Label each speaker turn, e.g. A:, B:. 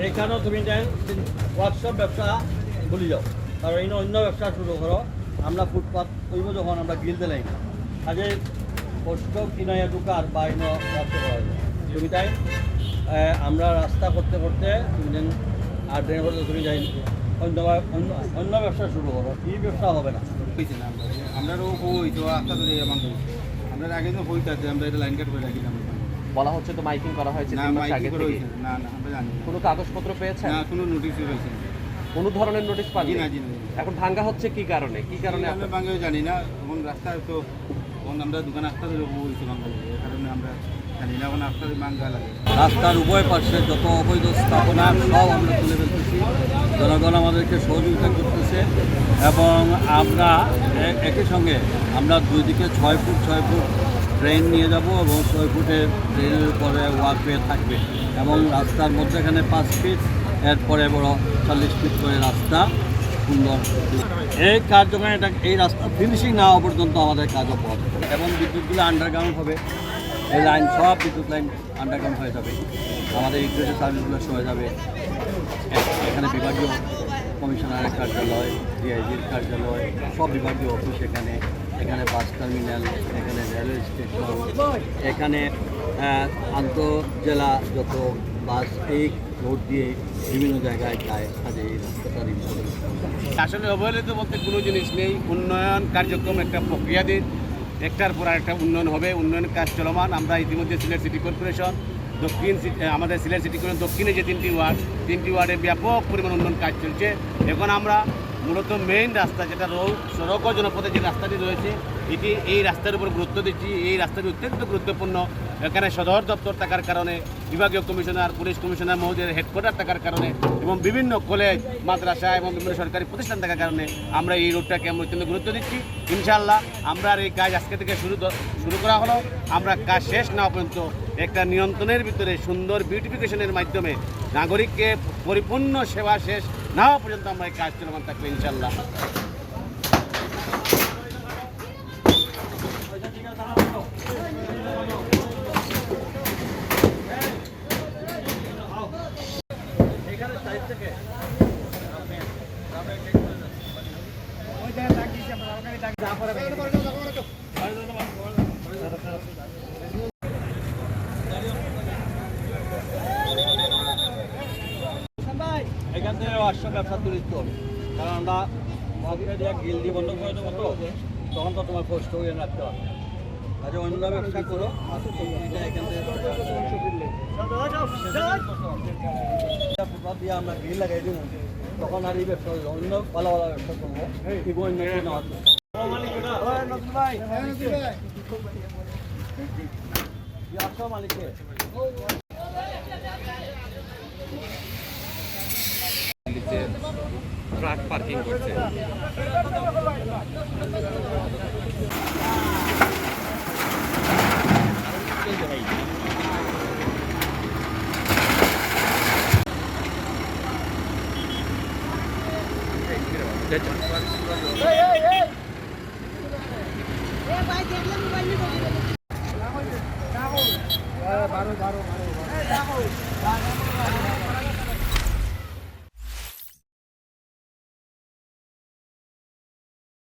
A: এখানেও তুমি ওয়ার্কশপ ব্যবসা ভুলে যাও, কারণ এই অন্য ব্যবসা শুরু করো। আমরা ফুটপাথ করবো যখন আমরা গিলতে নাই না, কাজে কষ্ট কিনাইয়া ঢুকার বা অন্য ব্যবসা করা যায় তুমি তাই। আমরা রাস্তা করতে করতে তুমি যেন আর ড্রেন করতে তুমি যাই অন্য ব্যবসা শুরু করো, এই ব্যবসা হবে না।
B: আমরাও হইতো রাস্তা ধরে আমরা আগে তো হইতে আমরা এটা লাইন কাট করে রাখিলাম।
C: বলা হচ্ছে তো মাইকিং করা হয়েছে
B: না, মাইকিং করা হয়েছে না, না আমরা জানি না।
C: কোনো কাগজপত্র পেয়েছেন?
B: না, কোনো নোটিশই হয়েছে না।
C: কোনো ধরনের নোটিশ পাননি?
B: জি না, জি না।
C: এখন ভাঙ্গা হচ্ছে কি কারণে?
B: আমরা ভাঙ্গা জানি না। এখন রাস্তা তো আমরা দোকান রাস্তা ধরে হয়েছে ভাঙ্গা, এই কারণে আমরা জানি না এখন রাস্তা ভাঙ্গা লাগে।
A: রাস্তার উভয় পাশে যত অবৈধ স্থাপনা সব আমরা তুলে ফেলতেছি, জনগণ আমাদেরকে সহযোগিতা করতেছে এবং আমরা একই সঙ্গে আমরা দুই দিকে 6 ফুট 6 ফুট ট্রেন নিয়ে যাব এবং 6 ফুটের ট্রেনের উপরে ওয়াকওয়ে থাকবে এবং রাস্তার মধ্যেখানে 5 ফিট, এরপরে বড় 40 ফিট করে রাস্তা সুন্দর। এই কাজ যখন এই রাস্তা ফিনিশিং না হওয়া পর্যন্ত আমাদের কাজ অব্যাহত এবং বিদ্যুৎগুলো আন্ডারগ্রাউন্ড হবে। এই লাইন সব বিদ্যুৎ লাইন আন্ডারগ্রাউন্ড হয়ে যাবে, আমাদের ইলেকট্রিসিটি সার্ভিসগুলো হয়ে যাবে। এখানে বিভাগীয় কমিশনারের কার্যালয়, ডিআইজির কার্যালয়, সব বিভাগীয় অফিস এখানে, এখানে বাস টার্মিনাল, এখানে রেলওয়ে স্টেশন, এখানে আন্তঃজেলা যত বাস এই রোড দিয়ে বিভিন্ন জায়গায় যায়, কাজে এই রাস্তাটা
B: আসলে অবহেলিত বলতে কোনো জিনিস নেই। উন্নয়ন কার্যক্রম একটা প্রক্রিয়াধীন, একটার পর একটা উন্নয়ন হবে, উন্নয়ন কাজ চলমান। আমরা ইতিমধ্যে সিলেট সিটি কর্পোরেশন আমাদের সিলেট সিটি কর্পোরেশন দক্ষিণে যে 3টি ওয়ার্ডে ব্যাপক পরিমাণ উন্নয়ন কাজ চলছে। এখন আমরা মূলত মেইন রাস্তা যেটা সড়ক ও জনপথে যে রাস্তাটি রয়েছে এই রাস্তার উপর গুরুত্ব দিচ্ছি। এই রাস্তাটি অত্যন্ত গুরুত্বপূর্ণ। এখানে সদর দপ্তর থাকার কারণে, বিভাগীয় কমিশনার, পুলিশ কমিশনার মহোদয়ের হেডকোয়ার্টার থাকার কারণে এবং বিভিন্ন কলেজ, মাদ্রাসা এবং বিভিন্ন সরকারি প্রতিষ্ঠান থাকার কারণে আমরা এই রোডটাকে আমরা অত্যন্ত গুরুত্ব দিচ্ছি। ইনশাআল্লাহ আমরা এই কাজ আজকে থেকে শুরু করা হলো। আমরা কাজ শেষ না পর্যন্ত একটা নিয়ন্ত্রণের ভিতরে সুন্দর বিউটিফিকেশনের মাধ্যমে নাগরিককে পরিপূর্ণ সেবা শেষ না হওয়া পর্যন্ত আমরা এই কাজ চলমান থাকবে ইনশাআল্লাহ।
A: এখান থেকে ওয়ার্কশপ ব্যবসা তুলে দিতে হবে, কারণ আমরা গিল্ডি বন্ধ করে দেবো, তো তখন তো তোমার কষ্ট হয়ে রাখতে হবে। আচ্ছা, অন্য ব্যবসা করো, এটা এখান থেকে দিয়ে আমরা গ্রিল লাগাই দিব, তখন আর এই ব্যবসা অন্য ভালো ভালো ব্যবসা করবো। মালিককে
C: ট্রাক পার্কিং করছে।